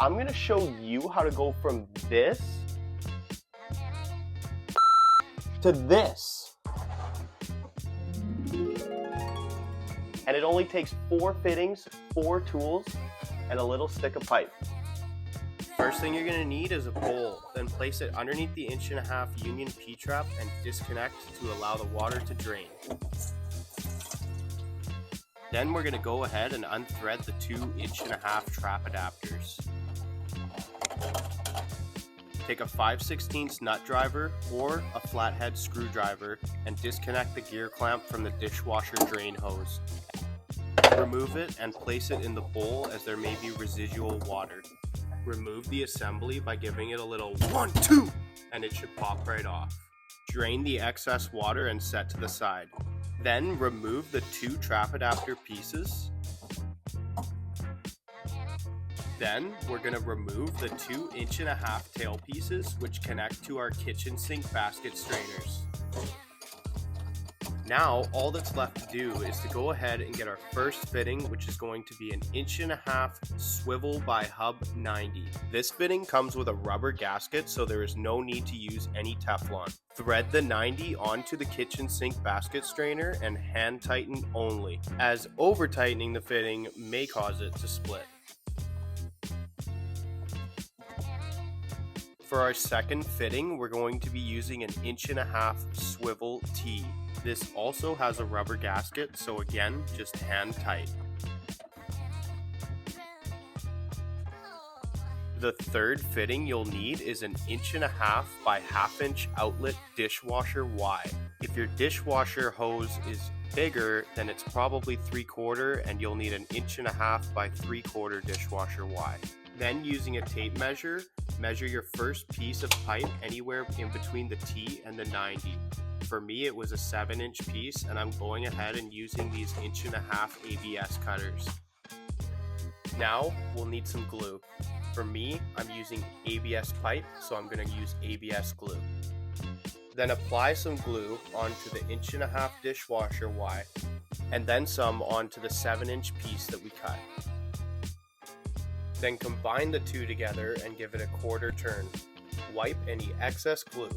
I'm gonna show you how to go from this to this. And it only takes 4 fittings, 4 tools, and a little stick of pipe. First thing you're gonna need is a bowl, then place it underneath the 1.5" Union P-trap and disconnect to allow the water to drain. Then we're gonna go ahead and unthread the 2 1.5" trap adapters. Take a 5/16 nut driver or a flathead screwdriver and disconnect the gear clamp from the dishwasher drain hose. Remove it and place it in the bowl as there may be residual water. Remove the assembly by giving it a little 1, 2, and it should pop right off. Drain the excess water and set to the side. Then remove the 2 trap adapter pieces. Then we're going to remove the 2 1.5" tail pieces which connect to our kitchen sink basket strainers. Now all that's left to do is to go ahead and get our first fitting, which is going to be an 1.5" swivel by hub 90. This fitting comes with a rubber gasket, so there is no need to use any Teflon. Thread the 90 onto the kitchen sink basket strainer and hand tighten only, as over tightening the fitting may cause it to split. For our second fitting, we're going to be using an 1.5" swivel T. This also has a rubber gasket, so again, just hand tight. The third fitting you'll need is an 1.5" by 1/2" inch outlet dishwasher Y. If your dishwasher hose is bigger, then it's probably 3/4 and you'll need an 1.5" by 3/4 dishwasher Y. Then using a tape measure, measure your first piece of pipe anywhere in between the T and the 90. For me, it was a 7-inch piece, and I'm going ahead and using these 1.5" ABS cutters. Now, we'll need some glue. For me, I'm using ABS pipe, so I'm going to use ABS glue. Then apply some glue onto the 1.5" dishwasher Y, and then some onto the 7-inch piece that we cut. Then combine the two together and give it a 1/4 turn. Wipe any excess glue.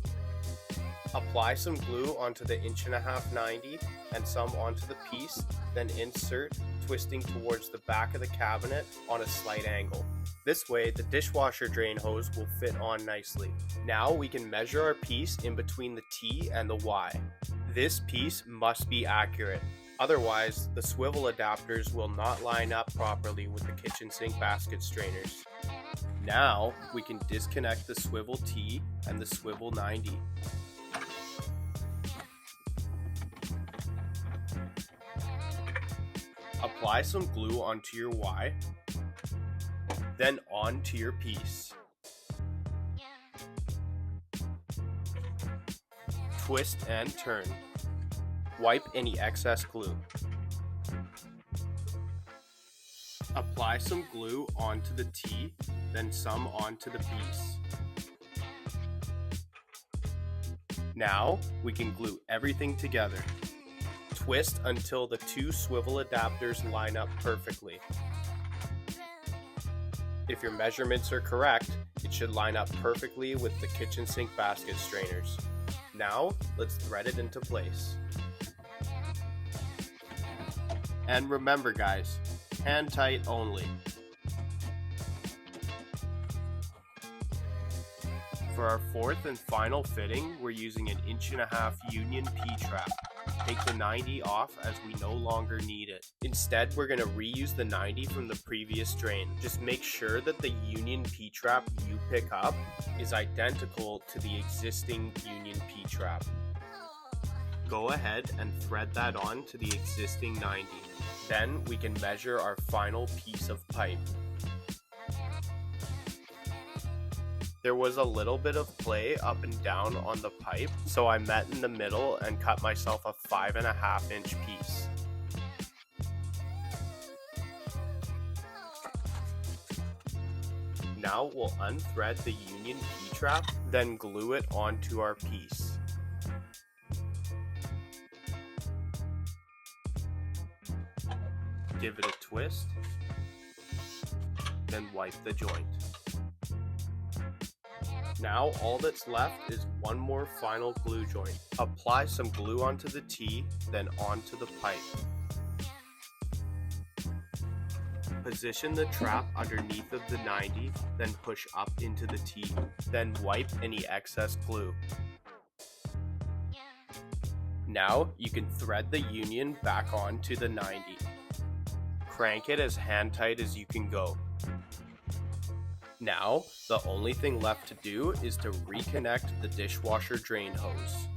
Apply some glue onto the 1.5" 90 and some onto the piece, then insert, twisting towards the back of the cabinet on a slight angle. This way, the dishwasher drain hose will fit on nicely. Now we can measure our piece in between the T and the Y. This piece must be accurate. Otherwise, the swivel adapters will not line up properly with the kitchen sink basket strainers. Now, we can disconnect the swivel T and the swivel 90. Apply some glue onto your Y, then onto your piece. Twist and turn. Wipe any excess glue. Apply some glue onto the T, then some onto the piece. Now we can glue everything together. Twist until the 2 swivel adapters line up perfectly. If your measurements are correct, it should line up perfectly with the kitchen sink basket strainers. Now, let's thread it into place. And remember guys, hand tight only. For our fourth and final fitting, we're using an 1.5" Union P-trap. Take the 90 off as we no longer need it. Instead, we're going to reuse the 90 from the previous drain. Just make sure that the Union P-trap you pick up is identical to the existing Union P-trap. Go ahead and thread that on to the existing 90. Then we can measure our final piece of pipe. There was a little bit of play up and down on the pipe, so I met in the middle and cut myself a 5.5" inch piece. Now we'll unthread the Union P-trap, then glue it onto our piece. Give it a twist, then wipe the joint. Now all that's left is one more final glue joint. Apply some glue onto the T, then onto the pipe. Position the trap underneath of the 90, then push up into the T. Then wipe any excess glue. Now you can thread the union back onto the 90. Crank it as hand tight as you can go. Now, the only thing left to do is to reconnect the dishwasher drain hose.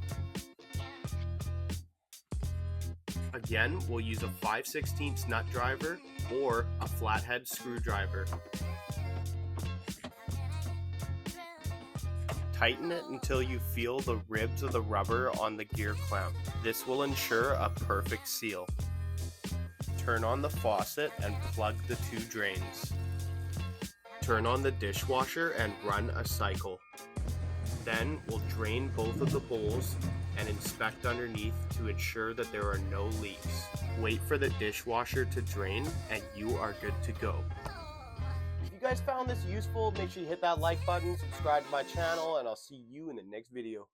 Again, we'll use a 5/16 nut driver or a flathead screwdriver. Tighten it until you feel the ribs of the rubber on the gear clamp. This will ensure a perfect seal. Turn on the faucet and plug the two drains. Turn on the dishwasher and run a cycle. Then we'll drain both of the bowls and inspect underneath to ensure that there are no leaks. Wait for the dishwasher to drain and you are good to go. If you guys found this useful, make sure you hit that like button, subscribe to my channel, and I'll see you in the next video.